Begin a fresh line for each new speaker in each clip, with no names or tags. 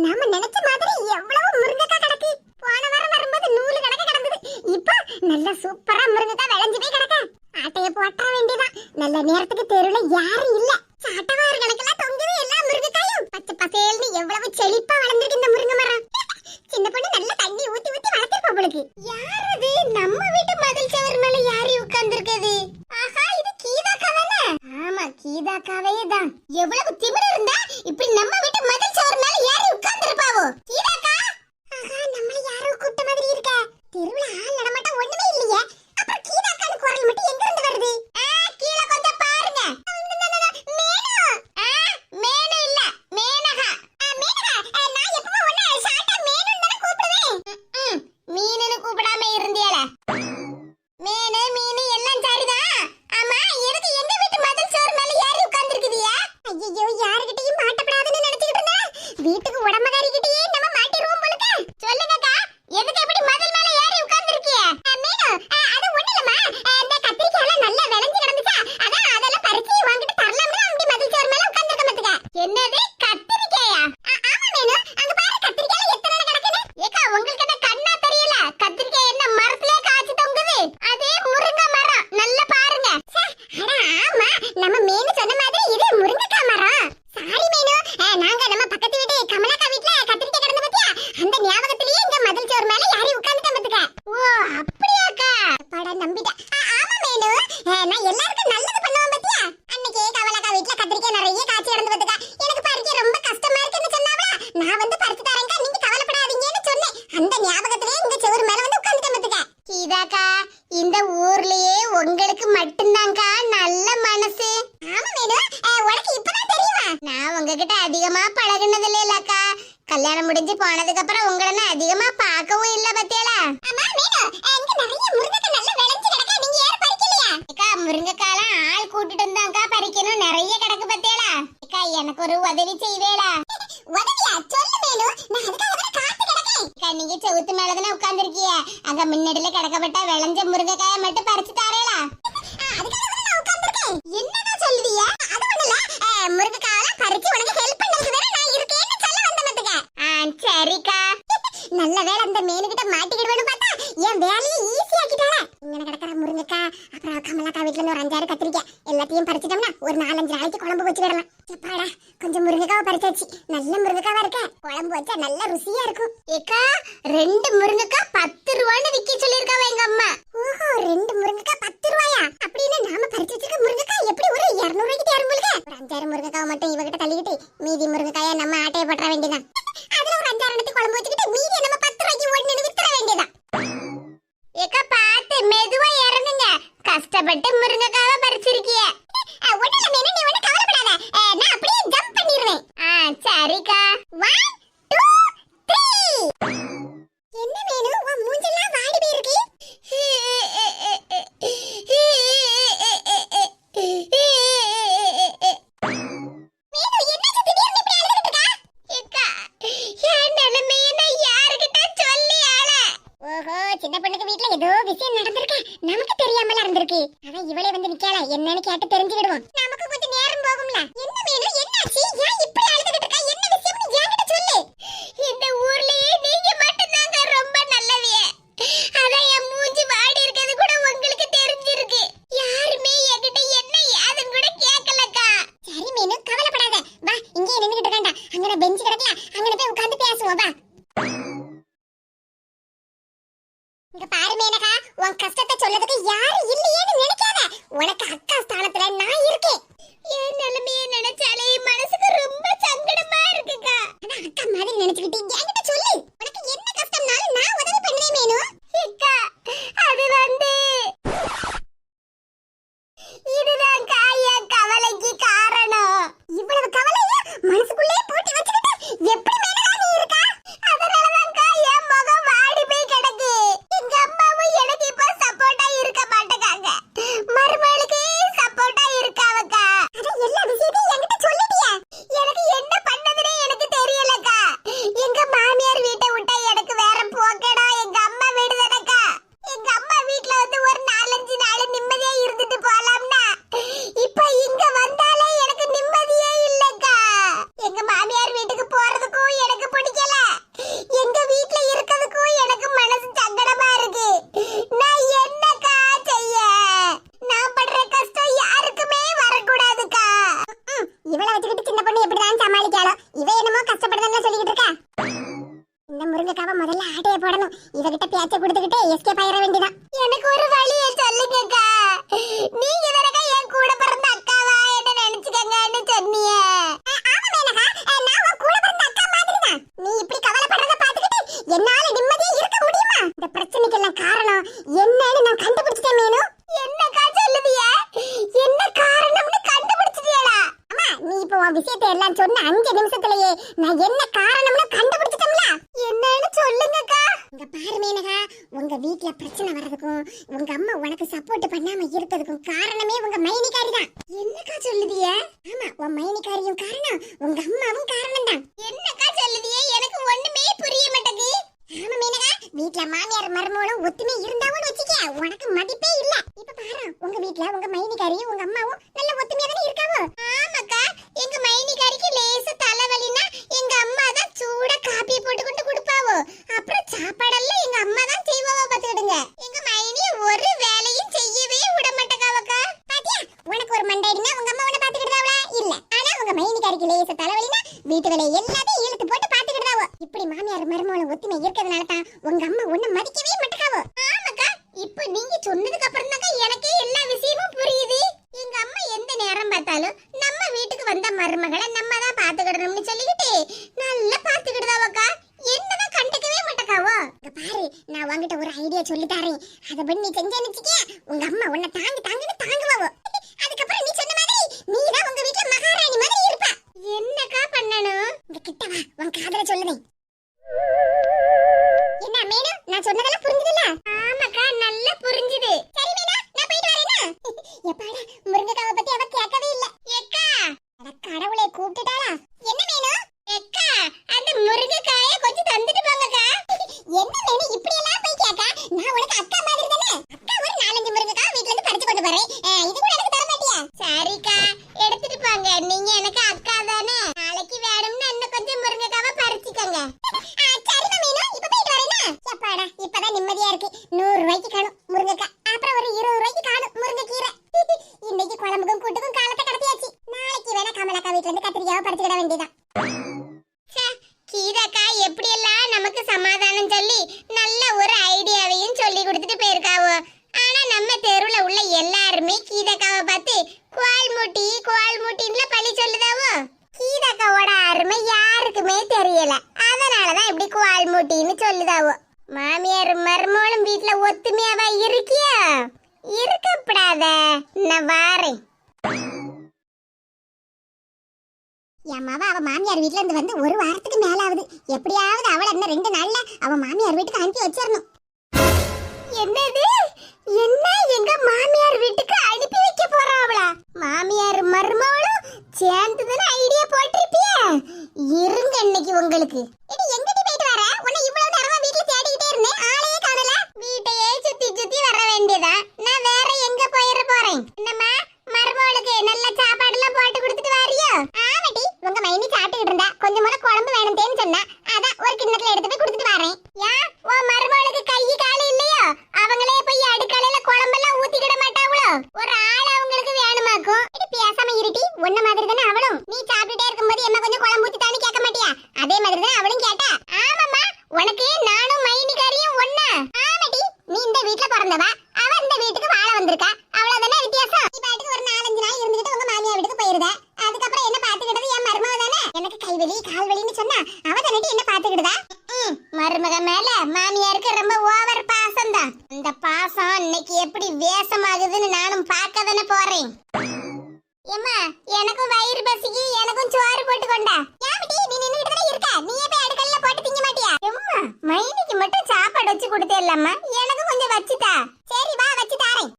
நாம நினைச்ச மாதிரி எவ்வளவு முருங்கைக்காய் கிடக்கு. போன வாரம் வரும்போது 100 கணக்கு கிடந்தது. இப்போ நல்ல சூப்பரா முருங்கைக்காய் விளைஞ்சு போய் கிடக்கு. ஆட்டைய போட்டா வேண்டியதான். நல்ல நேரத்துக்கு தெருவுல யாரும் இல்ல. சாட்டவாறு கணக்கெல்லாம் தொங்குது எல்லா முருங்கைக்காயும். பச்சை பசேல்னு எவ்வளவு செழிப்பா வளர்ந்திருக்கு இந்த முருங்கை மரம். சின்ன பொண்ணு நல்லா தண்ணி ஊத்தி ஊத்தி வளர்த்திருப்பா போலுக்கு. யார் அது? நம்ம வீட்டு மதில் சுவர் மேல யாரு உட்கார்ந்திருக்குது? ஆஹா, இது கீதாக்காதானே? ஆமா, கீதாக்காவே தான். எவ்வளவு திமிரு இருந்தா இப்படி நம்ம வீட்டு மதில் சுவர் மேல யாரு உட்கார்ந்திருப்பாவோ? கீதாக்கா, ஆஹா, நம்மள யாரோ கூப்பிட்ட மாதிரி இருக்க. தெருவுல ஆள் நடமாட்டம் ஒண்ணுமே இல்லையே. அப்புறம் கீதாக்கான குரல் மட்டும் எங்க இருந்து வருது? கீழ கொஞ்சம் பாருங்க. மேனு இல்ல, மேனகா. மேனகா, நான் எப்பவும் உன்னை ஷார்ட்டா மேனுன்னு தான கூப்பிடுவேன். மீனுன்னு கூப்பிடாம இருந்தியால? மேனு மீனு எல்லாம் சரிதான். ஆமா, எதுக்கு எங்க வீட்டு மதில் சுவர் மேல ஏறி உட்கார்ந்திருக்குதியா? ஐயோ, யாருகிட்டயும் மாட்டப்படாதுன்னு நினைச்சிட்டு இருந்தேன். வீட்டுக்கு உடம்பகாரிகிட்டயே நம்ம மாட்டிடுவோம் போலக்க. சொல்லுங்கக்கா, எதுக்கு இப்படி மதில் மேல ஏறி உட்கார்ந்திருக்கீங்க? மீனு, அது ஒண்ணு இல்லம்மா. இந்த கத்திரிக்காய் நல்லா விளைஞ்சு கிடந்துச்சா, அதான் அதெல்லாம் பறிச்சு வாங்கிட்டு தரலாம்னு அப்படி மதில் சுவர் மேல உட்கார்ந்திருக்க மாட்டுக்க. என்னது கத்திரிக்காயா? ஆமா மீனு, அங்க பாரு கத்திரிக்காய் எத்தனை கிடக்குது. ஏக்கா, உங்களுக்கு என்ன கண்ணா தெரியல? கத்திரிக்காய் என்ன மரத்திலே காய்ச்சி தொங்குது? அதே முருங்கை மரம், நல்லா பாருங்க. அட ஆமா, நம்ம மீனு சொன்ன மாதிரி இது முருங்கைக்காய் மரம். சாரி மீனு, நாங்க நம்ம பக்கத்து வீட்டு கமலாக்கா வீட்ல கத்திரிக்காய் கிடந்து பாத்தியா, அந்த ஞாபகத்திலேயே இந்த மதில் சுவர் மேல யாரி உட்கார்ந்துட்டேன் பாத்துக்க. ஓ அப்படியாக்கா? பட நம்பிட்டேன். ஆமா மீனு, நான் எல்லாருக்கும் நல்லது பண்ணுவேன் பாத்தியா. அன்னைக்கே கமலாக்கா வீட்ல கத்திரிக்காய் நிறைய காய்ச்சி கிடந்து பாத்துக்க. எனக்கு பறிக்க ரொம்ப கஷ்டமா இருக்குன்னு சொன்னாவா, நான் வந்து பறிச்சு தரேன்க்கா, நீங்க கவலைப்படாதீங்கன்னு சொன்னேன். அந்த ஞாபகத்திலேயே இந்த சுவர் மேல வந்து உட்கார்ந்துட்டேன் பாத்துக்க. கீதாக்கா, இந்த ஊர்லயே உங்களுக்கு மட்டும்தான்க்கா நல்ல மனசு. ஆமா மீனு, உனக்கு இப்பதான் தெரியுமா? நான் உங்ககிட்ட அதிகமா பழகுனது இல்லக்கா. கல்யாணம் முடிஞ்சு போனதுக்கு அப்புறம் உங்களை நான் அதிகமா பார்க்கவும் இல்ல பத்தியலா. ஆமா மீனு, இங்க நிறைய முருங்கைக்காய் நல்லா விளைஞ்சு கிடக்க, நீங்க யாரும் பறிக்கலையா? அக்கா, முருங்கைக்காலாம் ஆள் கூட்டிட்டு வந்தாங்கா பறிக்கணும், நிறைய கிடக்கு பத்தியலா. அக்கா, எனக்கு ஒரு உதவி செய்வேளா? உதவியா? சொல்லு மீனு, நான் அதுக்காக தான் காத்து கிடக்கேன். அக்கா, நீங்க செவுத்து மேலதானே உட்கார்ந்திருக்கீங்க, அங்க முன்னாடில கிடக்கப்பட்ட விளைஞ்ச முருங்கைக்காயை மட்டும் பறிச்சு தாரேளா? அதுக்காக தான் நான் உட்கார்ந்திருக்கேன். என்னடா சொல்லுதியா? அது ஒண்ணுல, முருங்கைக்காயெல்லாம் பறிச்சு உனக்கு ஹெல்ப் பண்ணதுக்கு வேற நான் இருக்கேன்னு சொல்ல வந்தேன் பாத்துக்க. சரிக்கா. நல்ல வேளை அந்த மீனுகிட்ட மாட்டிக்கிடுவேன்னு பார்த்தா என் வேலையை ஈஸி ஆக்கிட்டாளே. இங்க கிடக்குற முருங்கைக்காய், அப்புறம் கமலாக்கா வீட்டுல இருந்து ஒரு 5-6 கத்திரிக்காய் எல்லாத்தையும் பறிச்சிட்டோம்னா ஒரு 4-5 நாளைக்கு குழம்பு வச்சு விடலாம். எப்பாடா, கொஞ்சம் முருங்கைக்காவை பறிச்சாச்சு. நல்ல முருங்கைக்காவா இருக்க, குழம்பு வச்சா நல்ல ருசியா இருக்கும். ஏக்கா, 2 முருங்கைக்காய் 10 ரூபான்னு விக்க சொல்லிருக்காவ எங்க அம்மா. ஓஹோ, 2 முருங்கைக்காய் 10 ரூபாயா? அப்படின்னு நாம பறிச்சு வச்சிருக்க முருங்கைக்காய் எப்படி ஒரு 200 ரூபாய்க்கு தேரும் போலுக்க. ஒரு 5-6 முருங்கைக்காவை மட்டும் இவகிட்ட தள்ளிக்கிட்டு மீதி முருங்கைக்காயை நம்ம ஆட்டைய போட்டுற வேண்டியதான். அதுல ஒரு 5-6 எடுத்து குழம்பு வச்சுக்கிட்டு மீதி நம்ம 10 ரூபாய்க்கு ஒண்ணு வித்துற வேண்டியதான். ஏக்கா, பார்த்து மெதுவா இறங்குங்க, கஷ்டப்பட்டு முருங்கைக்காவை பறிச்சிருக்கீங்க. ஒண்ணுல மீனு, நீ ஒண்ணு கவலைப்படாத, நான் அப்படியே ஜம்ப் பண்ணிடுவேன். சரிக்கா. 1 2 3. என்ன மீனு, உன் மூஞ்செல்லாம் வாடி போய் இருக்கு. சின்ன பொண்ணுக்கு வீட்ல ஏதோ விஷயம் நடந்திருக்கு, நமக்கு தெரியாமல இருந்திருக்கு. அதான் இவளே வந்து நிக்கல, என்னன்னு கேட்டு தெரிஞ்சுக்கிடுவோம். நமக்கு கொஞ்சம் நேரம் போகும்ல. என்ன வேணும், என்னாச்சு, ஏன் இப்படி அழுதுகிட்டு இருக்கா, என்ன விஷயம்னு என்கிட்ட சொல்லு. இந்த ஊர்லயே நீங்க மட்டும் தாங்க ரொம்ப நல்லவிய. அதான் என் மூஞ்சி வாடி இருக்கிறது கூட உங்களுக்கு தெரிஞ்சிருக்கு. யாருமே என்கிட்ட என்ன ஏதுன்னு கூட கேட்கலக்கா. சரி மீனு, கவலைப்படாத, வா இங்கே நின்னுகிட்டு இருக்கேன்டா, அங்கன பெஞ்ச் கிடக்கல, அங்கன போய் உட்கார்ந்து பேசுவோம் வா. இங்க பாரு மேனகா, உன் கஷ்டத்தை சொல்லதுக்கு யாரும் இல்லையேன்னு நினைக்காத. உனக்கு அக்கா ஸ்தானத்துல நான் இருக்கேன். என் நிலைமையை நினைச்சாலே மனசுக்கு ரொம்ப சங்கடமா இருக்குக்கா. ஆனா அக்கா மாதிரி நினைச்சுக்கிட்டு என்கிட்ட சொல்லு, உனக்கு என்ன கஷ்டம்னாலும் நான் உதவி பண்றேன் மேனு. அக்கா, அது வந்து இதுதான் காயா கவலைக்கு காரணம். இவ்வளவு கவலையா மனசுக்குள்ளே போட்டு வச்சுக்கிட்டு எப்படி மேனகா நீ இருக்கா? இருக்காளோ இவ என்னமோ கஷ்டப்படுறதுன்னு சொல்லிக்கிட்டு இருக்கா. இந்த முருங்கைக்காவை முதல்ல ஆட்டைய போடணும். இவகிட்ட பேச்ச கொடுத்துக்கிட்டே எஸ்கேப் ஆயிர வேண்டியதான். எனக்கு ஒரு வழியை சொல்லுங்கக்கா. நீங்க தானக்கா என் கூட பிறந்த அக்காவா என்ன நினைச்சுக்கங்கன்னு சொன்னீங்க. ஆமா மேனகா, நான் உன் கூட பிறந்த அக்கா மாதிரி தான். நீ இப்படி கவலைப்படுறத பார்த்துக்கிட்டு என்னால நிம்மதியா இருக்க முடியுமா? இந்த பிரச்சனைக்கெல்லாம் காரணம் என்னன்னு நான் கண்டுபிடிச்சிட்டேன் மீனு. என்னக்கா சொல்லுதியா? என்ன காரணம்னு கண்டுபிடிச்சிட்டியாடா? அம்மா, நீ இப்போ உன் விஷயத்தை எல்லாம் சொன்ன 5 நிமிஷத்துலயே நான் என்ன காரணம்னு கண்டுபிடிச்சிட்டேன்ல. என்னன்னு சொல்லுங்கக்கா. இங்க பாரு மேனகா, உங்க வீட்ல பிரச்சனை வர்றதுக்கும் உங்க அம்மா உனக்கு சப்போர்ட் பண்ணாம இருக்கிறதுக்கும் காரணமே உங்க மைனிகாரி தான். என்னக்கா சொல்லுதிய? ஆமா, உன் மைனிகாரியும் காரணம், உங்க அம்மாவும் காரணம் தான். என்னக்கா சொல்லுதிய? எனக்கு ஒண்ணுமே புரிய மாட்டேங்குது. ஆமா மேனகா, வீட்ல மாமியார் மருமகளும் ஒத்துமே இருந்தாவும் வச்சுக்க உனக்கு மதிப்பே இல்ல. இப்ப பாரு, உங்க வீட்ல உங்க மைனிகாரியும் உங்க அம்மாவும் நல்ல ஒத்துமையா தானே இருக்காவோ? ஆமாக்கா, எங்க மைனிகாரிக்கு லேச தலைவலினா எங்க அம்மா தான் சூட காபி போட்டு கொண்டு கொடுப்பாவோ. அப்புறம் சாப்பாடெல்லாம் எங்க அம்மா தான் செய்வாவோ பாத்துக்கிடுங்க. எங்க மைனி ஒரு வேலையும் செய்யவே விட மாட்டேக்காவக்கா. பாத்தியா, உனக்கு ஒரு மண்டைடினா உங்க அம்மா உன்னை பாத்துக்கிடுதாவளா? இல்ல. ஆனா உங்க மைனிகாரிக்கு லேச தலைவலினா வீட்டு வேலை எல்லாத்தையும் இழுத்து போட்டு பாத்துக்கிடுதாவோ. இப்படி மாமியார் மருமகளும் ஒத்துமை இருக்கிறதுனால தான் உங்க அம்மா உன்னை மதிக்கவே மாட்டேக்காவோ. ஆமாக்கா, இப்ப நீங்க சொன்னதுக்கு அப்புறம் தான் எனக்கே எல்லா விஷயமும் புரியுது. எங்க அம்மா எந்த நேரம் பார்த்தாலும் நம்ம வீட்டுக்கு வந்த மருமகளை நம்ம தான் பாத்துக்கிடணும்னு சொல்லிக்கிட்டு நல்லா பாத்துக்கிடுதாவக்கா. என்னதான் கண்டுக்கவே மாட்டேக்காவோ. பாரு, நான் உங்ககிட்ட ஒரு ஐடியா சொல்லி தரேன். அதை பண்ணி செஞ்சேன்னு வச்சுக்க உங்க அம்மா உன்னை தாங்குன்னு தாங்குவாவோ. அதுக்கப்புறம் நீ சொன்ன மாதிரி நீ தான் உங்க வீட்டுல மகாராணி மாதிரி இருப்ப. என்னக்கா பண்ணணும்? இங்க கிட்ட வா, உன் காதுல சொல்லுதேன். என்ன மீனு, நான் சொன்னதெல்லாம் புரிஞ்சுதுல? ஆமாக்கா, நல்லா புரிஞ்சுது. சரி மீனா, நான் போயிட்டு வரேனா? எப்பாடா, முருங்கைக்காவை பத்தி அவ கேட்கவே இல்ல. ஏக்கா, அட கடவுளே, கூப்பிட்டுட்டாளா? என்ன மீனு? ஏக்கா, அந்த முருங்கைக்காயை கொஞ்சம் தந்துட்டு போங்கக்கா. என்ன மீனு இப்படி எல்லாம் போய் கேட்க? நான் உனக்கு அக்கா மாதிரி தானே. அக்கா ஒரு 4-5 முருங்கைக்காய் வீட்ல இருந்து பறிச்சு கொண்டு வரேன். இது கூட எனக்கு தர மாட்டியா? சரிக்கா, எடுத்துட்டு போங்க. நீங்க எனக்கு அக்கா தானே. நாளைக்கு வேணும்னா இன்னும் கொஞ்சம் முருங்கைக்காவை பறிச்சுக்கங்க. சரிமா மீனு, இப்ப போயிட்டு வரேனா? எப்பாடா, இப்பதான் நிம்மதியா இருக்கு. 100 ரூபாய்க்கு காணும் முருங்கைக்காய், அப்புறம் ஒரு 20 ரூபாய்க்கு காணும் முருங்கைக்கீரை. இன்னைக்கு குழம்புக்கும் கூட்டுக்கும் காலத்தை கடத்தியாச்சு. நாளைக்கு வேணா கமலாக்கா வீட்ல இருந்து கத்திரிக்காவை பறிச்சுக்கிட வேண்டியதான். கீதாக்கா எப்படி எல்லாம் நமக்கு சமாதானம் சொல்லி நல்ல ஒரு ஐடியாவையும் சொல்லி கொடுத்துட்டு போயிருக்காவோ. ஆனா நம்ம தெருவுல உள்ள எல்லாருமே கீதாக்காவை பார்த்து குவால் மூட்டின்ல பழி சொல்லுதாவோ. கீதாக்காவோட அருமை யாருக்குமே தெரியல. அதனாலதான் இப்படி குவால் மூட்டின்னு சொல்லுதாவோ. மாமியார் மருமகளும் வீட்டுல ஒத்துமையாவா இருக்கியா? இருக்கப்படாத, நான் வாரேன். எம்மாவா, அவ மாமியார் வீட்ல இருந்து வந்து 1 வாரத்துக்கு மேல ஆகுது. எப்படியாவது அவளை இன்னும் 2 நாள்ல அவ மாமியார் வீட்டுக்கு அனுப்பி வச்சிரணும். என்னது? என்ன, எங்க மாமியார் வீட்டுக்கு அனுப்பி வைக்க போறா அவளா? மாமியார் மருமகளும் சேர்ந்து தானே ஐடியா போட்டிருப்பிய. இருங்க இன்னைக்கு உங்களுக்கு. இது எங்கடி போயிட்டு வர? உன்னை இவ்வளவு நேரமா வீட்ல தேடிக்கிட்டே இருந்தேன், ஆளையே காணல. வீட்டையே சுத்தி வர வேண்டியதா? நான் வேற எங்க போயிர போறேன்? என்னம்மா, மருமகளுக்கு நல்ல சாப்பாடு எல்லாம் போட்டு கொடுத்துட்டு வாரியா? ஆமாடி, உங்க மைனி சாப்பிட்டுக்கிட்டு இருந்தா. கொஞ்சம் போல குழம்பு வேணும்னு சொன்னா, அதான் ஒரு கிண்ணத்துல எடுத்து போய் கொடுத்துட்டு வரேன். ஏன் உன் மருமகளுக்கு கை காலு இல்லையோ? அவங்களே போய் அடுக்கலையில குழம்பெல்லாம் ஊத்திக்கிட மாட்டாங்களோ? ஒரு ஆள் அவங்களுக்கு வேணுமாக்கும். இது பேசாம இருட்டி, உன்ன மாதிரி தானே அவளும். நீ சாப்பிட்டுட்டே இருக்கும்போது என்ன கொஞ்சம் குழம்பு ஊத்திட்டான்னு கேட்க மாட்டியா? அதே மாதிரி தான் அவளும் கேட்டா. ஆமாம்மா, உனக்கு நானும் மைனிகாரியும் ஒண்ணா? ஆமாடி, நீ இந்த வீட்டுல பிறந்தவா, அவ இந்த வீட்டுக்கு வாழ வந்திருக்கா. அவ்வளவுதானே வித்தியாசம். நீ பாட்டுக்கு ஒரு 4-5 நாள் இருந்துகிட்டு உங்க மாமியார் வீட்டுக்கு போயிருத. அதுக்கப்புறம் என்ன பாத்துக்கிட்டது என் மருமக தானே. எனக்கு கைவலி கால்வலின்னு சொன்னா அவ தானே என்ன பாத்துக்கிடுதா. மருமக மேல மாமியாருக்கு ரொம்ப ஓவர் பாசம் தான். அந்த பாசம் இன்னைக்கு எப்படி வேஷமாகுதுன்னு நானும் பார்க்க தானே போறேன். ஏம்மா, எனக்கும் வயிறு பசிக்கு, எனக்கும் சோறு போட்டு கொண்டா. ஏன்டி நீ நின்னுகிட்டு தானே இருக்க? நீயே போய் அடுக்கல்ல போட்டு திங்க மாட்டியா? அம்மா, மைனிக்கு மட்டும் சாப்பாடு வச்சு கொடுத்தே இல்லம்மா, எனக்கு கொஞ்சம் வச்சுதா. சரி வா, வச்சு தாரேன்.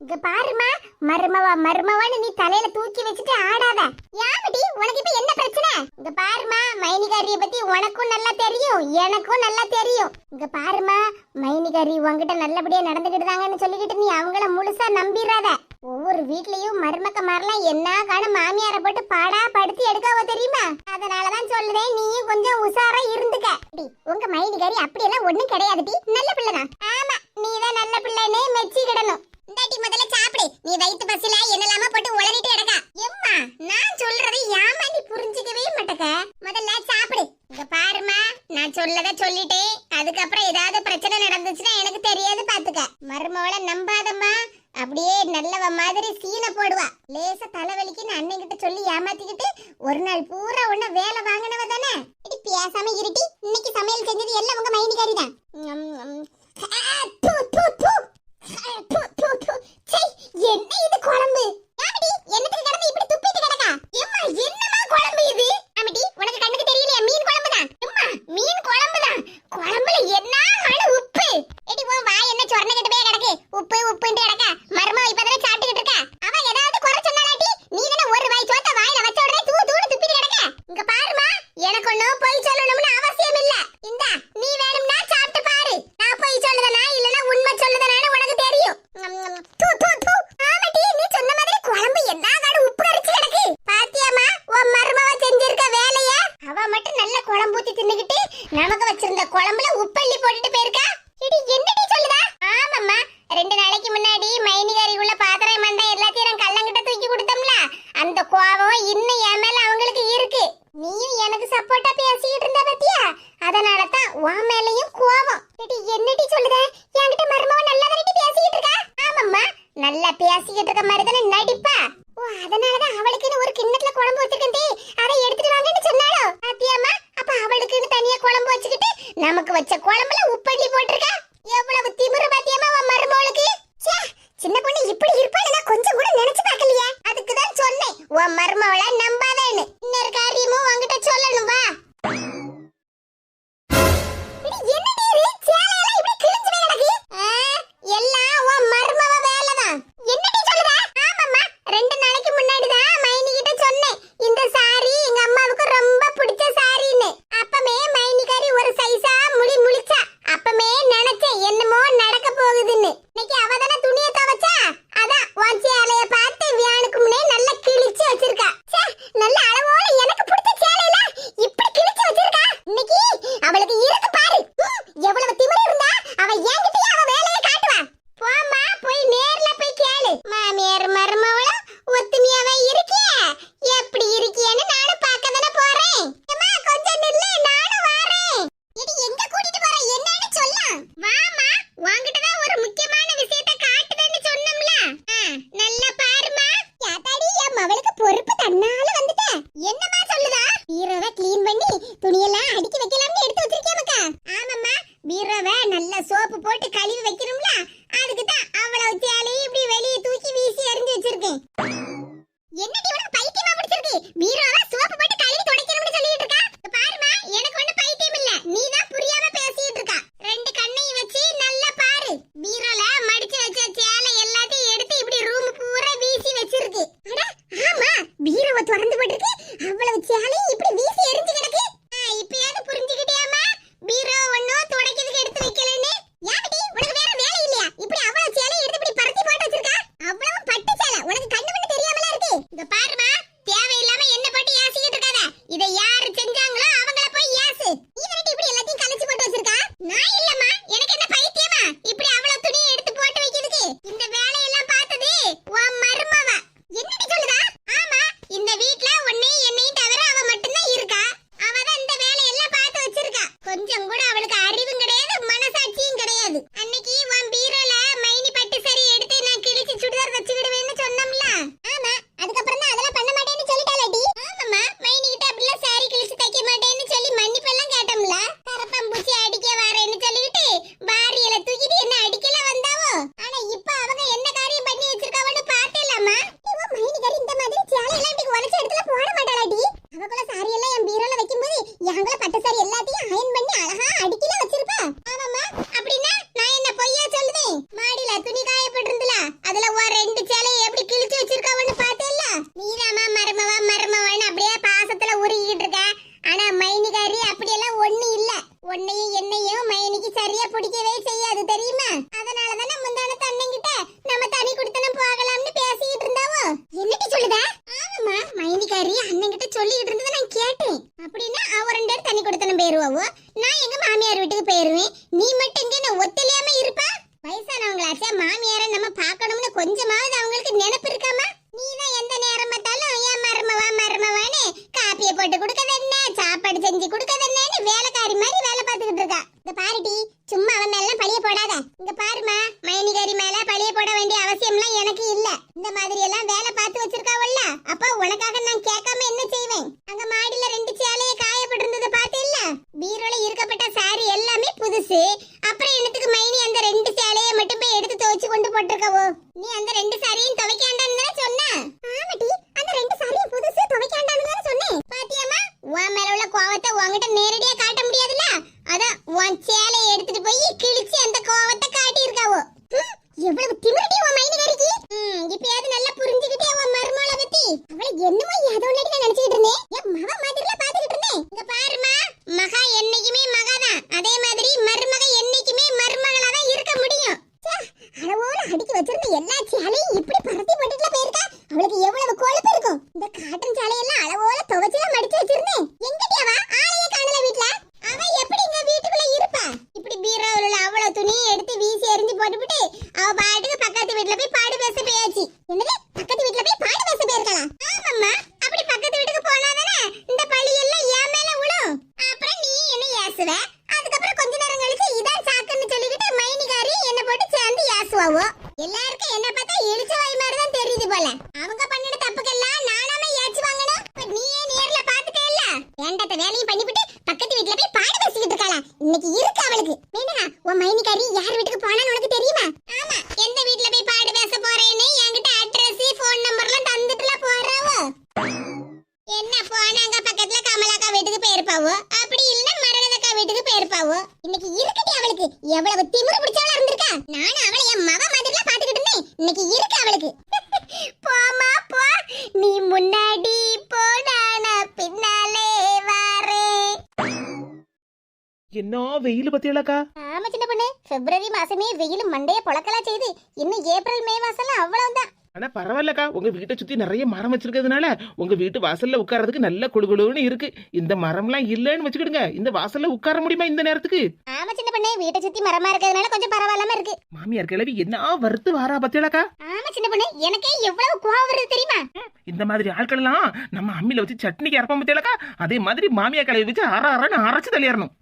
இங்க பாருமா, மருமவான்னு நீ தலையில தூக்கி வச்சுட்டு ஆடாத. யாமடி, உனக்கு இப்ப என்ன பிரச்சனை? இங்க பாருமா, மைனிகாரிய பத்தி உனக்கும் நல்லா தெரியும், எனக்கும் நல்லா தெரியும். இங்க பாருமா, மைனிகாரி உன்கிட்ட நல்லபடியா நடந்துக்கிட்டுதாங்கன்னு சொல்லிக்கிட்டு நீ அவங்கள முழுசா நம்பிராத. ஒவ்வொரு வீட்லயும் மருமக்க மாதிரிலாம் என்ன காண மாமியார போட்டு பாடா படுத்தி எடுக்காவோ தெரியுமா? அதனாலதான் சொல்லுவேன், நீயும் கொஞ்சம் உஷாரா இருந்துக்க. உங்க மைனிகாரி அப்படியெல்லாம் ஒண்ணும் கிடையாதுடி, நல்ல பிள்ளைதான். ஆமா, நீதான் நல்ல பிள்ளைன்னு மெச்சிக்கிடணும். இந்தாட்டி முதல்ல சாப்பிடு. நீ வயித்து பசில என்னலாமா போட்டு உளறிட்டு கிடக்கா. எம்மா, நான் சொல்றதை ஏமா நீ புரிஞ்சு கிடக்க. முதல்ல சாப்பிடு. இங்க பாருமா, நான் சொல்லத சொல்லிட்டேன். அதுக்கப்புறம் ஏதாவது பிரச்சனை நடந்துச்சுன்னா எனக்கு தெரியாது பாத்துக்க. மருமவளை நம்பாதம்மா. அப்படியே நல்லவ மாதிரி சீனை போடுவா. லேசா தலைவலிக்குன்னு அண்ணன் கிட்ட சொல்லி ஏமாத்திக்கிட்டு ஒரு நாள் பூரா உன்ன வேலை வாங்கினவ தானே. இடி பேசாம இருட்டி. இன்னைக்கு சமையல் செஞ்சது எல்லாம் உங்க மைனிகாரி தான். என்ன இது குழம்பு? என்னத்துக்கு கிடந்து இப்படி துப்பிட்டு கிடக்கா? ஏம்மா என்னமா குழம்பு இது? அம்மிடி உனக்கு கண்ணுக்கு தெரியலையா? மீன் குழம்பு தான். அம்மா மீன் குழம்பு தான். குழம்புல என்ன ஆளு உப்பு? ஏடி உன் வாய் என்ன சொரண கெட்டவே கிடக்கு? உப்பு உப்புன்னு கிடக்க. மர்மம் இப்பதானே சாப்பிட்டுக்கிட்டு இருக்கா. அவ ஏதாவது குறை சொன்னாலாட்டி நீ தானே ஒரு வாய் சோத்த வாயில வச்ச உடனே தூடு துப்பிட்டு கிடக்க. இங்க பாருமா, எனக்கு ஒண்ணும் பொய் சொல்லணும்னு அவசியம் இல்ல. இந்தா நீ வேணும்னா சாப்பிட்டு பாரு. நான் பொய் சொல்லுதனா இல்லனா உண்மை சொல்லுதனான்னு உனக்கு தெரியும். தூ தூ தூ. ஆமாடி, நீ சொன்ன மாதிரி குழம்பு என்ன காடு உப்பு கரிச்சு கிடக்கு. பாத்தியாமா உன் மருமவ செஞ்சிருக்க வேலைய? அவ மட்டும் நல்ல குழம்பு ஊத்தி தின்னுகிட்டு நமக்கு வச்சிருந்த குழம்புல உப்பள்ளி போட்டுட்டு போயிருக்கா. இடி என்னடி சொல்லுதா? ஆமாம்மா, 2 நாளைக்கு முன்னாடி மைனிகாரிக்குள்ள பாத்திரம் மண்டை எல்லாத்தையும் நான் கள்ளங்கிட்ட தூக்கி கொடுத்தோம்ல, அந்த கோபம் இன்னும் என் மேல அவங்களுக்கு இருக்கு. நீயும் எனக்கு சப்போர்ட்டா பேசிக்கிட்டு இருந்த பத்தியா? அதனால தான் உன் மேலயும் கோபம். இடி என்னடி சொல்லுத? என்கிட்ட மருமவ நல்லா தானே பேசிக்கிட்டு இருக்கா? ஆமாம்மா, நல்லா பேசிக்கிட்டு இருக்க மாதிரி தானே நடிப்பா. ஓ, அதனாலதான் அவளுக்குன்னு ஒரு கிண்ணத்துல குழம்பு வச்சிருக்கேன், அதை எடுத்துட்டு வாங்கன்னு சொன்னாலோ? பாத்தியாமா, அப்ப அவளுக்குன்னு தனியா குழம்பு வச்சுக்கிட்டு நமக்கு வச்ச குழம்புல உப்பள்ளி போட்டிருக்கா. எவ்வளவு திமிரு பாத்தியாமா உன் மருமவளுக்கு. சின்ன பொண்ணு இப்படி இருப்பான்னு நான் கொஞ்சம் கூட நினைச்சு பார்க்கலையே. அதுக்கு தான் சொன்னேன் உன் மருமவளை நம்பாதேன்னு. இன்னொரு காரியமும் உன்கிட்ட சொல்லணும் வா. என்னடி இது? சேலையெல்லாம் இப்படி கிழிஞ்சு கிடக்கு. எல்லாம் உன் மருமவ வேலைதான். என்னடி சொல்லுதா? ஆமாம்மா, 2 நாளைக்கு முன்னாடி தான் மைனி கிட்ட சொன்னேன், இந்த சாரி எங்க அம்மாவுக்கு ரொம்ப பிடிச்ச சாரின்னு. அப்பமே மைனிகாரி ஒரு சைஸா முழிச்சா. அப்பமே நினைச்சேன் என்னமோ நடக்க போகுதுன்னு. இன்னைக்கு அவ தானே துணியை துவைச்சா. அதான் உன் சேலைய பார்த்து வியானுக்கு முன்னே நல்லா கிழிச்சு வச்சிருக்கா. நல்ல அளவோட எனக்கு பிடிச்ச சேலையில இப்படி கிழிச்சு வச்சிருக்கா. இன்னைக்கு அவளுக்கு இருக்கு பாரு. எவ்வளவு திமிரு இருந்தா அவ என்கிட்டயே அவ வேலையை காட்டுவா. போம்மா, போய் நேர்ல போய் கேளு. மாமியார் மருமவளும் ஒத்துமையாவே இருக்கிய? எப்படி இருக்கியன்னு நானும் பார்க்க தானே போறேன். அம்மா கொஞ்சம் நில்லு, நானும் வரேன். இடி எங்க கூட்டிட்டு போற? என்னன்னு சொல்லலாம். வாமா, உன்கிட்ட தான் ஒரு முக்கியமான விஷயத்தை காட்டுவேன்னு சொன்னோம்ல. நல்லா பாருமா. யாத்தாடி, என் மவளுக்கு பொறுப்பு தன்னால வந்துட்ட. என்னமா சொல்லுதா? பீரோவை க்ளீன் பண்ணி துணியெல்லாம் அடுக்கி வைக்கலாம்னு எடுத்து வச்சிருக்கேமக்கா. ஆமாம்மா, பீரோவை நல்லா சோப்பு போட்டு கழுவி வைக்கணும்ல, அதுக்கு தான் அவ்வளவு சேலையும் இப்படி வெளியே தூக்கி வீசி எறிஞ்சு வச்சிருக்கேன். என்னடி உனக்கு பைத்தியமா பிடிச்சிருக்கு? பீரோவை சோப்பு போட்டு கழுவி துடைக்கணும்னு சொல்லிட்டு இருக்கா. பாருமா, எனக்கு ஒண்ணு பைத்தியம் இல்ல, நீ தான் புரியாம பேசிட்டு இருக்கா. 2 கண்ணையும் வச்சு நல்லா பாரு. பீரோல மடிச்சு வச்ச சேலை எல்லாத்தையும் எடுத்து இப்படி ரூம் பூரா வீசி வச்சிருக்கு. அட ஆமா, பீரோவை திறந்து போட்டுருக்கு, அவ்வளவு சேலையும் இப்படி வீசி எறிஞ்சு கிடக்கு. இப்பயாவது புரிஞ்சுக்கிட்டியாமா? பீரோ ஒண்ணும் துடைக்கிறதுக்கு எடுத்து வைக்கலன்னு. யாடி உனக்கு வேற வேலை இல்லையா? இப்படி அவ்வளவு சேலை எடுத்து இப்படி பரத்தி போட்டு வச்சிருக்கா. அவ்வளவு பட்டு சேலை உனக்கு கண்ணு பண்ண தெரியாமல இருக்கு. இங்க பாருமா, தேவையில்லாம என்ன போட்டு ஏசிக்கிட்டு இருக்காத. இதை யாரு செஞ்சாங்களோ அவங்கள போய் ஏசு. நீ தானே இப்படி எல்லாத்தையும் கலச்சி போட்டு வச்சிருக்கா. நான் இல்லம்மா, எனக்கு என்ன பைத்தியமா இப்படி அவ்வளவு துணியை எடுத்து போட்டு வைக்கிறதுக்கு? இந்த வேலையெல்லாம் பார்த்தது உன் மருமவ. என்னடி சொல்லுதா? ஆமா, இந்த வீட்ல ஒண்ணே என்னையும் தவிர அவ மட்டும் தான் இருக்கா. அவ தான் இந்த வேலையெல்லாம் பார்த்து வச்சிருக்கா. கொஞ்சம் கூட அவளுக்கு அறிவும் கிடையாது, மனசாட்சியும் கிடையாது. அன்னைக்கு உன் பீரோல மைனி பட்டு சரி எடுத்து நான் கிழிச்சு சுடிதார் வச்சுக்கிடுவேன்னு சொன்னோம்ல. ஆமா, அதுக்கப்புறம் தான் அதெல்லாம் பண்ண மாட்டேன்னு சொல்லிட்டாளடி. ஆமாம்மா, மைனி கிட்ட அப்படிலாம் சாரி கிழிச்சு தைக்க மாட்டேன்னு சொல்லி மன்னிப்பெல்லாம் கேட்டோம்ல. கரப்பம்பூச்சி அடிக்க வரேன்னு சொல்லிட்டு பாரியல தூக்கிட்டு என்ன அடிக்கல வந்தாவோ. ஆனா இப்ப அவங்க என்ன காரியம் பண்ணி வச்சிருக்காவன்னு பார்த்தேலாமா. இவ மைனிகாரி இந்த மாதிரி சேலையெல்லாம் இப்படி உலச்ச இடத்துல போட மாட்டாளாடி. அவங்கள சாரி எல்லாம் என் பீரோல வைக்கும்போது எங்கள பட்டு சாரி எல்லாத்தையும் அயன் பண்ணி அழகா அடுக்கில வச்சிருப்பா. ஆமாம்மா, அப்படின்னா நான் என்ன பொய்யா சொல்லுதேன்? மாடியில துணி காயப்பட்டிருந்துல, அதுல ஒரு 2 சேலையை எப்படி கிழிச்சு வச்சிருக்காவன்னு பார்த்தேல்ல. நீதாமா மருமவான்னு அப்படியே பாசத்துல உருகிட்டு இருக்க. ஆனா மைனிகாரி அப்படியெல்லாம் ஒண்ணு இல்ல. உன்னையும் என்னையும் மைனிக்கு சரியா பிடிக்கவே செய்யாது தெரியுமா? அதனாலதானே முந்தானத்து அண்ணன்கிட்ட நம்ம தனி குடித்தனம் போகலாம்னு பேசிக்கிட்டு இருந்தாவோ. என்னடி சொல்லுதா? ஆமாம்மா, மைனிகாரி அண்ணன்கிட்ட சொல்லிட்டு இருந்ததை நான் கேட்டேன். அப்படின்னா அவ 2 பேரும் தனி குடித்தனம் போயிருவாவோ, நான் எங்க மாமியார் வீட்டுக்கு போயிருவேன். நீ மட்டும் இங்க ஒத்துழையாம இருப்பா. வயசானவங்களாச்சா மாமியாரை நம்ம பார்க்கணும்னு கொஞ்சமாவது அவங்களுக்கு நினைப்பு இருக்காமா? நீதான் எந்த நேரம் பார்த்தாலும் என் மருமவான்னு காப்பியை போட்டு போட்டு கொடுக்கறது என்ன, சாப்பாடு செஞ்சு கொடுக்கறது என்னன்னு வேலைக்காரி மாதிரி வேலை பார்த்துக்கிட்டு இருக்கா. இந்த பாருடி, சும்மா அவன் மேல பழிய போடாத. இங்க பாருமா, மைனிகாரி மேல பழிய போட வேண்டிய அவசியம்லாம் எனக்கு இல்ல. இந்த மாதிரி எல்லாம் வேலை பார்த்து வச்சிருக்காவல்ல, அப்ப உனக்காக நான் கேட்காம என்ன செய்வேன்? அங்க மாடியில 2 சேலைய காயப்பட்டிருந்தத பாத்து இல்ல, பீரோல இருக்கப்பட்ட சாரி எல்லாமே புதுசு. அப்புறம் என்னத்துக்கு மைனி அந்த 2 சேலைய மட்டும் போய் எடுத்து துவைச்சு கொண்டு போட்டுருக்கவோ? நீ அந்த 2 சாரியும் துவைக்காண்டான்னு தானே சொன்ன? ஆமாடி, அந்த 2 சாரியும் புதுசு, துவைக்காண்டான்னு தானே சொன்னேன். பாத்தியாமா, உன் மேல உள்ள கோவத்தை உன்கிட்ட நேரடியா காட்ட முடியாதுல்ல, அதான் உன் சேலையை எடுத்துட்டு போய் கிழிச்சு அந்த கோவத்தை காட்டி இருக்காவோ. எவ்வளவு திமிரடி உன் மைனிகாரிக்கு. இப்பயாவது நல்லா புரிஞ்சுக்கிட்டே உன் மருமகளை பத்தி. அவளை என்னமோ ஏதோ ஒண்ணு நான் நினைச்சிட்டு இருந்தேன். என் மக மாதிரில பாத்துக்கிட்டு இருந்தேன். இங்க பாருமா, மகா என்னைக்குமே மகாதான், அதே மாதிரி மருமக என்னைக்குமே மருமகளா தான் இருக்க முடியும். அளவோல அடிக்கி வச்சிருந்த எல்லா சேலையும் இப்படி பரத்தி போட்டுட்டுல போயிருக்கா. அவளுக்கு எவ்வளவு கொழுப்பு இருக்கும். இந்த காட்டன் சேலையெல்லாம் அளவோல துவைச்சுல மடிச்சு வச்சிருந்தேன். எங்கடி அவ? ஆளையே காணல வீட்ல. அவ எப்படி இங்க வீட்டுக்குள்ள இருப்பா? இப்படி பீரோல உள்ள அவ்வளவு துணியை எடுத்து வீசி எறிஞ்சு போட்டுவிட்டு அவ பாட்டுக்கு பக்கத்து வீட்டுல போய் பாடு பேச போயாச்சு. என்னது, பக்கத்து வீட்டுல போய் பாடு பேச போயிருக்கலாம்? ஆமாம்மா, அப்படி பக்கத்து வீட்டுக்கு போனாதானே இந்த பழி எல்லாம் என் மேல விழும். அப்புறம் நீ என்ன ஏசுவ? அதுக்கப்புறம் கொஞ்ச நேரம் கழிச்சு இதான் சாக்குன்னு சொல்லிக்கிட்டு மைனிகாரி என்ன போட்டு சேர்ந்து ஏசுவாவோ. எல்லாருக்கும் என்ன பார்த்தா இடிச்ச வாய் மாதிரி தான் தெரியுது போல. அவங்க பண்ணின தப்புக்கெல்லாம் நானாம ஏச்சு வாங்கணும். நீயே நேர்ல பாத்துட்டே இல்ல, வேண்டாத வேலையும் பண்ணிவிட்டு பக்கத்து வீட்டுல போய் பாடு பேசிக்கிட்டு இருக்காளா? இன்னைக்கு இருக்கு அவளுக்கு. வேணா உன் மைனிகாரி யார் வீட்டுக்கு போனான்னு உனக்கு தெரியுமா? ஆமா, எந்த வீட்டுல போய் பாடு பேச போறேன்னு என்கிட்ட அட்ரஸ் போன் நம்பர்லாம் தந்துட்டுல போறாவோ. என்ன போனாங்க பக்கத்துல கமலாக்கா வீட்டுக்கு போயிருப்பாவோ, அப்படி இல்லன்னா மரகதக்கா வீட்டுக்கு போயிருப்பாவோ. இன்னைக்கு இருக்கட்டி அவளுக்கு. எவ்வளவு திமிரு பிடிச்சவளா இருந்திருக்கா. நானும் அவளை என் மக மாதிரில பாத்துக்கிட்டு இருந்தேன். இன்னைக்கு இருக்கு அவளுக்கு. போமா போ, நீ முன்னாடி போ, நானா பின்னாலே வரேன்.
என்ன வெயில் பத்தியலக்கா?
ஆமா சின்ன பொண்ணு, பிப்ரவரி மாசமே வெயில் மண்டைய பொளக்கலாம் செய்து. இன்னும் ஏப்ரல் மே மாசம்லாம் அவ்வளவுதான்.
ஆனா பரவாயில்லக்கா, உங்க வீட்டை சுத்தி நிறைய மரம் வச்சிருக்கிறதுனால உங்க வீட்டு வாசல்ல உட்கார்றதுக்கு நல்ல குளுகுளுன்னு இருக்கு. இந்த மரம்லாம் இல்லன்னு வச்சுக்கிடுங்க, இந்த வாசல்ல உட்கார முடியுமா இந்த நேரத்துக்கு?
ஆமா சின்ன பொண்ணு, வீட்டை சுத்தி மரமா இருக்கிறதுனால கொஞ்சம் பரவாயில்லாம இருக்கு.
மாமியார் கிளவி என்ன வறுத்து வாரா பத்தியலக்கா?
ஆமா சின்ன பொண்ணு, எனக்கே எவ்வளவு கோவம் வருது தெரியுமா?
இந்த மாதிரி ஆட்கள் எல்லாம் நம்ம அம்மியில வச்சு சட்னிக்கு அரைப்போம் பத்தியலக்கா, அதே மாதிரி மாமியார் கிளவி வச்சு அரைன்னு அரைச்சு தள்ளிடணும்.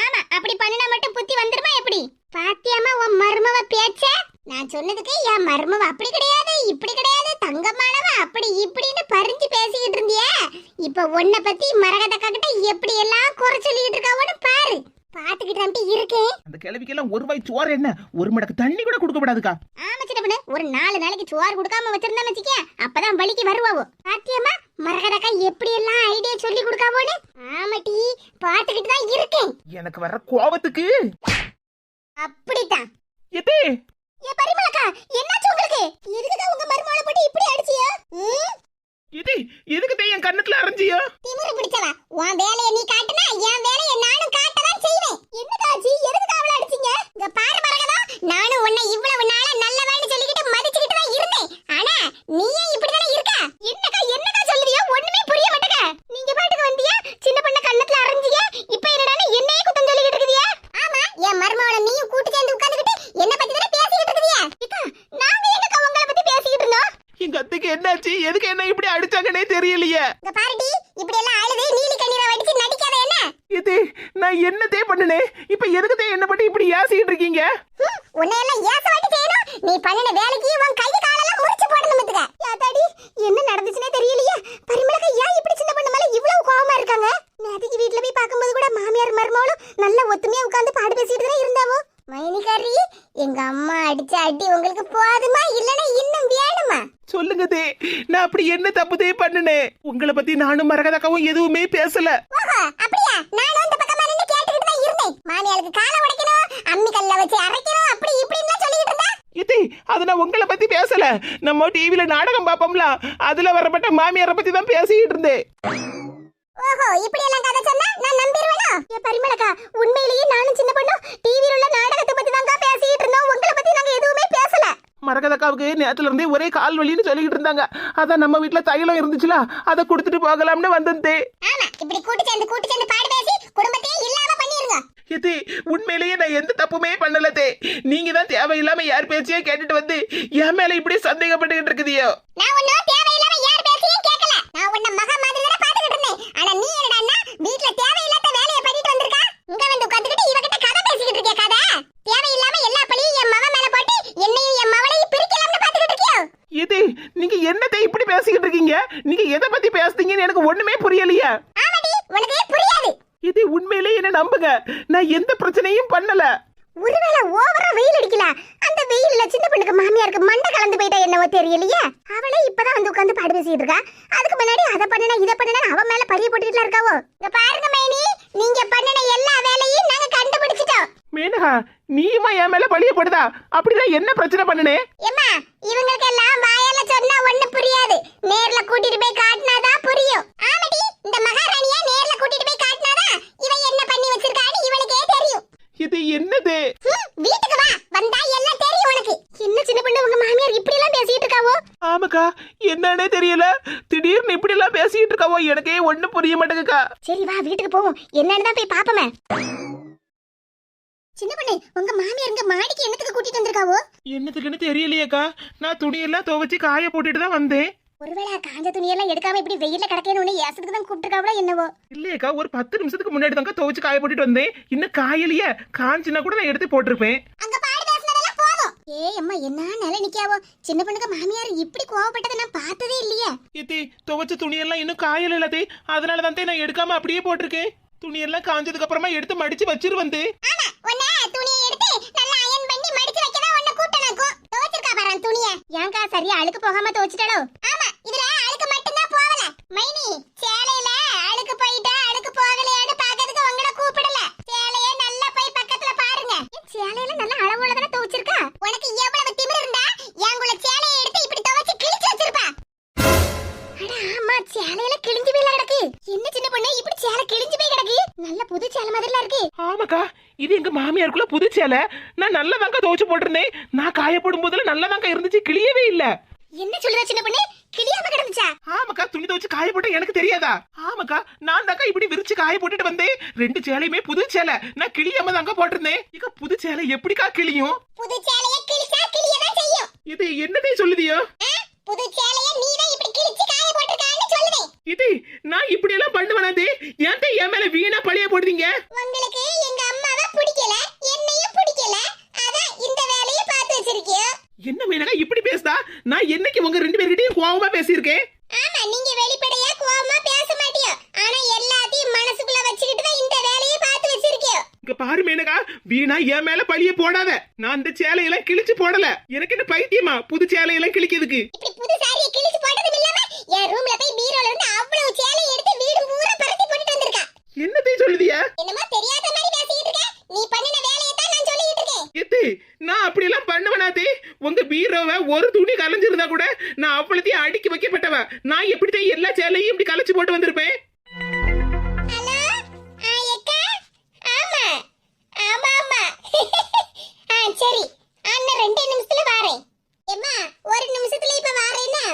ஆமா, அப்படி பண்ணினா மட்டும் புத்தி வந்துருமா எப்படி? பாத்தியாமா உன் மருமவ பேச்ச? நான் சொன்னதுக்கு என் மருமவ அப்படி கிடையாது, இப்படி கிடையாது, தங்கமானவ அப்படி இப்படின்னு பறிஞ்சு பேசிக்கிட்டு இருந்தியா? இப்ப உன்னை பத்தி மரகதக்கா கிட்ட எப்படி எல்லாம் குறை சொல்லிட்டு இருக்காவோன்னு பாரு. பாத்துக்கிட்டு இருக்கேன்.
அந்த கிளவிக்கெல்லாம் ஒரு வாய் சோறு என்ன, ஒரு மடக்கு தண்ணி கூட கொடுக்க கூடாதுக்கா.
ஆமா சின்ன பொண்ணு, ஒரு 4 நாளைக்கு சோறு கொடுக்காம வச்சிருந்தா வச்சுக்க, அப்பதான் வலிக்கு வருவாவோ. பாத்தியம்மா மரகதக்கா எப்படி எல்லாம் ஐடியா சொல்லி கொடுக்காவோன்னு? ஆமாட்டி, பாத்துக்கிட்டு தான் இருக்கேன்.
எனக்கு வர கோவத்துக்கு
அப்படித்தான்.
எதே
ஏ பரிமளக்கா, என்னாச்சு உங்களுக்கு? எதுக்கு உங்க மருமகளை போட்டு இப்படி அடிச்சியா?
இது எதுக்கு என் கண்ணத்துல அரைஞ்சியா?
திமிரு பிடிச்சவா, உன் வேலையை நீ காட்டுனா என் வேலையை நானும் காட்டதான் செய்வேன். என்னதாச்சி, எதுக்கு அவளை அடிச்சீங்க? இங்க பாரு மரகதா, நானும் உன்னை இவ்வளவு நாளா நல்லவன்னு சொல்லிக்கிட்டு மதிச்சுக்கிட்டு தான் இருந்தேன். ஆனா நீயே இப்படிதானே இருக்க. என்னக்கா சொல்லுறியோ ஒண்ணுமே புரிய மாட்டேங்க. நீங்க பாட்டுக்கு வந்தியா, சின்ன பொண்ண கண்ணத்துல அரைஞ்சிய, இப்போ என்னடானே என்னையே குத்தம் சொல்லிக்கிட்டு இருக்கீங்க? ஆமா, என் மருமகளை நீயும் கூட்டி சேர்ந்து உட்கார்ந்துக்கிட்டு என்ன பத்தி தானே பேசிக்கிட்டு இருக்கீங்க. அக்கா, நாங்க என்னக்கா உங்களை பத்தி பேசிக்கிட்டு இருந்தோம்?
எங்க அத்தைக்கு என்னாச்சு, எதுக்கு என்ன இப்படி அடிச்சாங்கன்னே தெரியலையே.
இங்க பாருடி, இப்படி எல்லாம் அழுது நீலி கண்ணீரை வடிச்சு நடிக்காத என்ன?
இது நான் என்னதே பண்ணனே, இப்ப எதுக்குதே என்ன பண்ணி இப்படி ஏசிக்கிட்டு இருக்கீங்க?
உன்னை எல்லாம் ஏசவாட்டி செய்யணும். நீ பண்ணின வேலைக்கு உன் கை காலெல்லாம் முறிச்சு போடணும் மத்துக்க. யாத்தாடி, என்ன நடந்துச்சுனே தெரியலையே. பரிமளக்கா ஏன் இப்படி சின்ன பொண்ணு மேல இவ்வளவு கோவமா இருக்காங்க? நேத்துக்கு வீட்ல போய் பாக்கும்போது கூட மாமியார் மருமகளும் நல்ல ஒத்துமையா உட்கார்ந்து பாடு பேசிட்டு தான் இருந்தாவோ. மைனிகாரி, எங்க அம்மா அடிச்ச அடி உங்களுக்கு போதுமா இல்லனா இன்னும் வேணுமா?
சொல்லுங்க தே, நான் அப்படி என்ன தப்புதே பண்ணனேன்? உங்களை பத்தி நானும் மரகதக்காவும் எதுவுமே பேசல.
ஓஹோ, அப்படியா? நானும் இந்த பக்கமா நின்னு கேட்டுக்கிட்டு தான் இருந்தேன். மாமியாருக்கு காலை உடைக்கணும், அம்மி கல்ல வச்சு அரைக்கணும், அப்படி இப்படின்னு சொல்லிட்டு இருந்தா.
இது அது நான் உங்களை பத்தி பேசல. நம்ம டிவில நாடகம் பாப்போம்ல, அதுல வரப்பட்ட மாமியாரை பத்தி தான் பேசிக்கிட்டு இருந்தேன்.
ஓஹோ, இப்படி எல்லாம் கதை சொன்னா நான் நம்பிடுவேனா? ஏ பரிமளக்கா, உண்மையிலேயே நானும் சின்ன பொண்ணு டிவில உள்ள நாடகத்தை பத்தி தான் பேசிட்டு இருந்தோம். உங்களை பத்தி நாங்க எதுவுமே பேசல.
மரகதக்காவுக்கு நேரத்துல இருந்தே ஒரே கால் வலின்னு சொல்லிட்டு இருந்தாங்க. அதான் நம்ம வீட்டுல தைலம் இருந்துச்சுல, அதை கொடுத்துட்டு போகலாம்னு வந்தே.
ஆமா, இப்படி கூட்டி சேர்ந்து பாடு பேசி குடும்பத்தையே இல்லாம பண்ணிருங்க.
இது உண்மையிலேயே நான் எந்த தப்புமே பண்ணலதே. நீங்க தான் தேவையில்லாம யார் பேச்சையே கேட்டுட்டு வந்து என் மேல இப்படி சந்தேகப்பட்டுக்கிட்டு இருக்குதியோ.
நான் ஒன்னும் தேவையில்லாம யார் பேச்சையும் கேட்கல. நான் உன்ன மக மாதிரி தான பாத்துக்கிட்டு
இது உண்மையிலேயே என்ன நம்புங்க, நான் எந்த பிரச்சனையும் பண்ணல.
ஒருவேளை ஓவரா வெயில் அடிக்கல, அந்த வெயில்ல சின்ன பொண்ணுக்கு மாமியாருக்கு மண்டை கலந்து போயிட்டா என்னவோ தெரியலையே. அவளே இப்பதான் வந்து உட்கார்ந்து பாடு பேசிட்டு இருக்கா. அதுக்கு முன்னாடி அதை பண்ணனா இதை பண்ணனா அவ மேல பழிய போட்டுட்டு இருக்காவோ. இங்க பாருங்க மைனி, நீங்க பண்ணின எல்லா வேலையும் நாங்க கண்டுபிடிச்சிட்டோம்.
மேனகா, நீயுமா என் மேல பழிய போடுதா? அப்படிதான் என்ன பிரச்சனை பண்ணுனே?
ஏம்மா, இவங்களுக்கு எல்லாம் வாயால சொன்னா ஒண்ணு புரியாது, நேர்ல கூட்டிட்டு போய் காட்டினாதான் புரியும். ஆமாடி, இந்த மகாராணியா நேர்ல கூட்டிட்டு போய் காட்டினாதான் இவ என்ன பண்ணி வச்சிருக்கான்னு இவளுக்கே தெரியும்.
இது என்னது?
வீட்டுக்கு வா, வந்தா எல்லாம் தெரியும் உனக்கு. என்ன சின்ன பொண்ணு, உங்க மாமியார் இப்படி எல்லாம் பேசிட்டு இருக்காவோ?
ஆமாக்கா, என்னன்னே தெரியல, திடீர்னு இப்படி எல்லாம் பேசிட்டு இருக்காவோ, எனக்கே ஒண்ணும் புரிய மாட்டேங்குக்கா.
சரி வா, வீட்டுக்கு போவோம், என்னன்னு தான் போய் பாப்போமே. சின்ன பொண்ணு, உங்க மாமியார் இங்க மாடிக்கு என்னத்துக்கு கூட்டிட்டு வந்திருக்காவோ?
என்னத்துக்குன்னு தெரியலையேக்கா, நான் துணியெல்லாம் துவைச்சு காய போட்டுட்டு தான் வந்தேன்.
ஒருவேளை காஞ்ச துணியெல்லாம் எடுக்காம இப்படி வெயில்ல கிடக்கேன்னு ஏசத்துக்கு தான் கூப்பிட்டுருக்காவளோ என்னவோ?
இல்லையேக்கா, ஒரு 10 நிமிஷத்துக்கு முன்னாடி தாங்க துவைச்சு காய போட்டுட்டு வந்தேன். இன்னும் காயலையே, காஞ்சினா கூட நான் எடுத்து போட்டிருப்பேன்.
அங்க பாடு பேசுனதெல்லாம் போதும். ஏய் அம்மா, என்ன நிலை நிக்காவோ? சின்ன பொண்ணுக்கு மாமியார் இப்படி கோவப்பட்டதை நான் பார்த்ததே இல்லையே.
ஏத்தி, துவைச்ச துணியெல்லாம் இன்னும் காயல இல்லாதே, அதனால தான் நான் எடுக்காம அப்படியே போட்டிருக்கேன். துணியெல்லாம் காஞ்சதுக்கு அப்புறமா எடுத்து மடிச்சு வச்சிரு வந்து.
ஆமா, உன்ன துணியை எடுத்து நல்லா அயன் பண்ணி மடிச்சு வைக்கதா உன்ன கூட்டனாக்கும். துவைச்சிருக்கா பாரு துணியை. ஏன்கா சரியா அழுக்கு போகாம துவைச்சிட்டாளோ? ஆமா, இதுல அழுக்கு மட்டும் தான் போகல. மைனி, சேலையில அழுக்கு போயிட்டா அழுக்கு போகலையான்னு பாக்கிறதுக்கு உங்களை கூப்பிடல. சேலைய நல்லா போய் பக்கத்துல பாருங்க. சேலையில நல்ல அளவுல தான துவைச்சிருக்கா. உனக்கு எவ்வளவு திமிரு இருந்தா எங்குள்ள சேலையை எடுத்து இப்படி துவைச்சு கிழிச்சு வச்சிருப்பா. அட ஆமா, சேலையில கிழிஞ்சு போய் கிடக்கு. என்ன சின்ன பொண்ணு, இப்படி சேலை கிழிஞ்சு போய் கிடக்கு? நல்ல புது சேலை மாதிரிலாம் இருக்கு.
ஆமாக்கா, இது எங்க மாமியாருக்குள்ள புது சேலை. நான் நல்லதாங்க துவைச்சு போட்டிருந்தேன். நான் காய போடும் போதுல நல்லதாங்க இருந்துச்சு, கிளியவே இல்ல.
என்ன சொல்லுற சின்ன பொண்ணு, கிளியாம கிடந்துச்சா?
ஆமாக்கா, துணி துவைச்சு காய போட்ட எனக்கு தெரியாதா? ஆமாக்கா, நான் தாங்க இப்படி விரிச்சு காய போட்டுட்டு வந்தேன். 2 சேலையுமே புது சேலை, நான் கிளியாம தாங்க போட்டிருந்தேன். இங்க புது சேலை எப்படிக்கா கிளியும்?
புது சேலைய கிழிச்சா கிளியதான் செய்யும்.
இது என்னதே சொல்லுதியோ?
புது சேலைய நீதான் இப்படி கிழிச்சு காய போட்டுருக்கான்னு சொல்லுவேன்.
இது நான் இப்படி எல்லாம் பண்ணுவேனாதே? ஏன்டா என் மேல வீணா பழிய போடுறீங்க?
உங்களுக்கு எங்க அம்மாவை பிடிக்கல, என்னையும் பிடிக்கல, அதான் இந்த வேலையை பார்த்து வச்சிருக்கியோ.
என்ன மேனகா இப்படி பேசுதா? நான் என்னைக்கு உங்க 2 பேர்கிட்டயும் கோவமா பேசியிருக்கேன்?
ஆமா, நீங்க வெளிப்படையா கோவமா பேச மாட்டியோ, ஆனா எல்லாத்தையும் மனசுக்குள்ள வச்சுக்கிட்டு தான் இந்த வேலையை பார்த்து வச்சிருக்கியோ.
இங்க பாரு மேனகா, வீணா என் மேல பழிய போடாத. நான் இந்த சேலையெல்லாம் கிழிச்சு போடல. எனக்கு என்ன பைத்தியமா புது சேலையெல்லாம் கிழிக்கிறதுக்கு?
இப்படி புது சாரியை கிழிச்சு போட்டதும் இல்லாம என் ரூம்ல போய் பீரோல இருந்து அவ்வளவு சேலை எடுத்து வீடு பூரா பரத்தி போட்டுட்டு வந்திருக்கா.
என்னதே சொல்லுதியா?
என்னமா தெரியாத மாதிரி பேசிட்டு இருக்க? நீ பண்ணின வேலையை தான் நான் சொல்லிட்டு இருக்கேன்.
எத்து, நான் அப்படி எல்லாம் பண்ணுவேனாதே? உங்க பீரோவை ஒரு துணி கலைஞ்சிருந்தா கூட நான் அவ்வளத்தையும் அடுக்கி வைக்கப்பட்டவ. நான் எப்படித்தான் எல்லா சேலையும் இப்படி கலைச்சு போட்டு வந்திருப்பேன்?
ஹலோ, அக்கா. ஆமா ஆமா ஆமா. சரி, அண்ணன் 2 நிமிஷத்துல வாரேன். ஏம்மா, 1 நிமிஷத்துல இப்ப வாரேன்னா?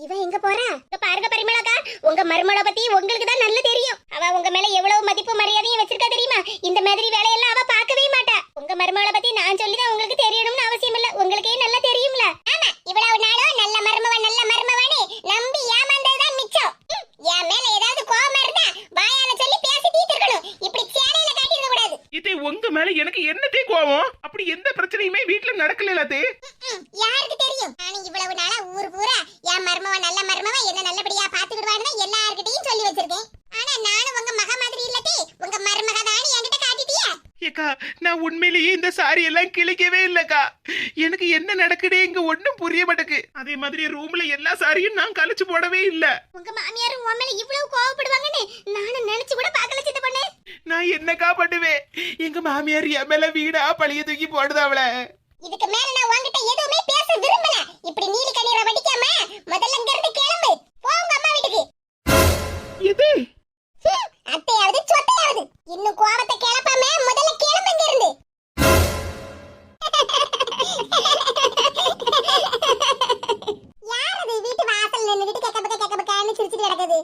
இவன் எங்க போறா? இங்க பாருங்க பரிமளாக்கா, உங்க மருமகளை பத்தி உங்களுக்கு தான் நல்லா தெரியும். அவ உங்க மேல எவ்வளவு மதிப்பு மரியாதையும் வச்சிருக்கா தெரியுமா? இந்த மாதிரி வேலையெல்லாம் அவ பார்க்கவே மாட்டா. உங்க மருமகளை பத்தி நான் சொல்லிதான் உங்களுக்கு தெரியணும்னு அவசியம் இல்ல, உங்களுக்கே நல்லா தெரியும்ல. ஆமா, இவ்வளவு நாளும் நல்ல மருமவானே நம்பி ஏமாந்ததுதான் மிச்சம். என் மேல ஏதாவது கோவமா இருந்தா வாயால சொல்லி பேசி தீர்த்துக்கணும். இப்படி சேலையில காட்டிருக்க கூடாது.
இது உங்க மேல எனக்கு என்னதே கோவம்? அப்படி எந்த பிரச்சனையுமே வீட்டுல நடக்கலாதே.
யாருக்கு தெரியும்? நான் இவ்வளவு நாளா ஊர் பூரா என் மருமவ நல்ல மருமவ என்ன நல்லபடியா பாத்துக்கிடுவான்னு எல்லார்கிட்டயும் சொல்லி வச்சிருக்கேன். ஆனா நானும் உங்க மக மாதிரி இல்லதே, உங்க மருமக தான் என்கிட்ட காட்டிட்டியா?
ஏக்கா, நான் உண்மையிலேயே இந்த சாரி எல்லாம் கிழிக்கவே இல்லக்கா. எனக்கு என்ன நடக்குதே இங்க ஒண்ணும் புரிய மாட்டேங்குது. அதே மாதிரி ரூம்ல எல்லா சாரியும் நான் கழிச்சு போடவே இல்ல.
உங்க மாமியாரும் உன் மேல இவ்வளவு கோவப்படுவாங்கன்னு நானும் நினைச்சு கூட பார்க்கல சின்ன பொண்ணு.
நான் என்னக்கா பண்ணுவேன்? எங்க மாமியார் என் மேல வீடா பழிய தூக்கி போடுது அவள.
இதுக்கு மேல நான் உன்கிட்ட எதுவுமே பேச விரும்பல. இப்படி நீலி கண்ணீரை வடிக்காம முதல்ல இங்க இருந்து கிளம்பு. போ உங்க அம்மா வீட்டுக்கு.
இது
அத்தையாவது சொத்தையாவது இன்னும் கோவத்தை கிளப்பாம முதல்ல கிளம்பு இங்க இருந்து. யாரது வீட்டு வாசல் நின்னுகிட்டு கக்கபக்கன்னு சிரிச்சிட்டு கிடக்குது?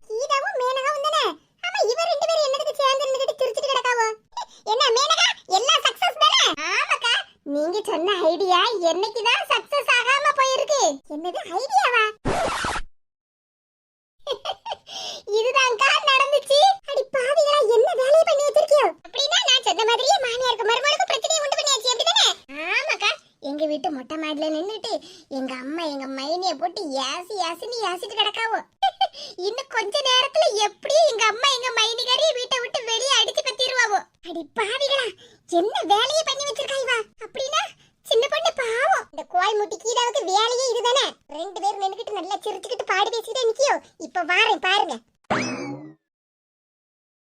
கீதாவும் மேனகாவும் தானே? ஆமா, இவ 2 பேரும் என்னதுக்கு சேர்ந்து நின்னுகிட்டு சிரிச்சிட்டு கிடக்காவோ? என்ன மேனகா, எல்லாம் சக்சஸ் தானே? ஆமாக்கா, நீங்க சொன்ன ஐடியா என்னைக்குதான் சக்சஸ் ஆகாம போயிருக்கு. என்னது ஐடியாவா? இதுதான்க்கா நடந்துச்சு. அடி பாவிகளா, என்ன வேலைய பண்ணி வச்சிருக்கியோ? அப்படினா நான் சொன்ன மாதிரியே மாமியாருக்கு மருமகளுக்கு பிரச்சனையை உண்டு பண்ணியாச்சு, அப்படிதானே? ஆமாக்கா, எங்க வீட்டு மொட்டை மாடில நின்னுட்டு எங்க அம்மா எங்க மைனிய போட்டு யாசின்னு யாசிட்டு கிடக்காவோ. இன்னும் கொஞ்ச நேரத்துல எப்படியும் எங்க அம்மா எங்க மைனிகாரிய வீட்டை விட்டு வெளியே அடிச்சு கத்திடுவாவோ. அடி பாவிகளா, என்ன வேலையை பண்ணி வச்சிருக்காய்வா? அப்படின்னா சின்ன பொண்ணு பாவம். இந்த கோல் முட்டி கீழாவுக்கு வேலையே இதுதானே. ரெண்டு பேரும் நின்னுக்கிட்டு நல்லா சிரிச்சுக்கிட்டு பாடி பேசிக்கிட்டே நிக்கியோ. இப்ப வாரேன் பாருங்க.